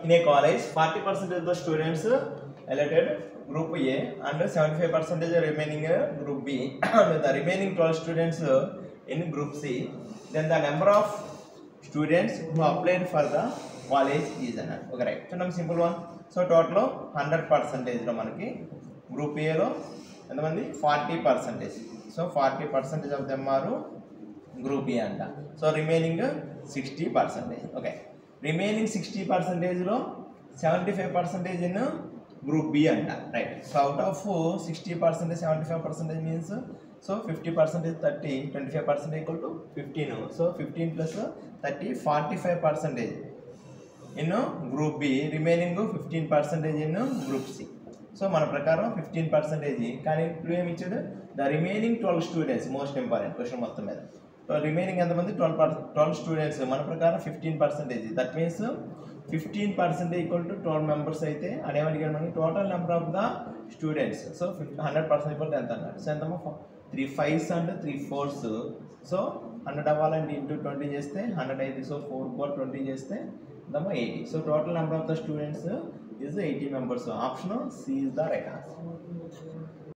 in a college 40% of the students allotted group A and 75% remaining group B and the remaining 12 students in group C. Then the number of students who applied for the college is an okay, right. So simple one. So total 100% లో మనకి group A లో ఎంతమంది 40%. So 40% of them are group B అంట. So remaining 60%. Okay. Remaining 60% లో 75% in group B అంట, right. So out of 60% 75% means so 50% is 30, 25% equal to 15. So 15 plus 30 45% in group B, remaining 15% in group C. So మన ప్రకారం 15% కానీ ఇప్పుడు ఏమి ఇచ్చాడు, the remaining 12 students most important question మొత్తం మీద. రిమైనింగ్ ఎంతమంది 12 స్టూడెంట్స్ మన ప్రకారం 15%. That means 15% equal to 12 members అయితే అదేమడిగాడు మనకి total number of the students. So 100% equal to ఎంత అన్నాడు. So ఎంతమో 3 5s and 3 4s. So 100 అవ్వాలంటే ఇంటూ 20 చేస్తే 100 అయితే. సో 4 4 20 చేస్తే ఎంతమో 80. So total number of the students is 80 members. So option C is the right answer.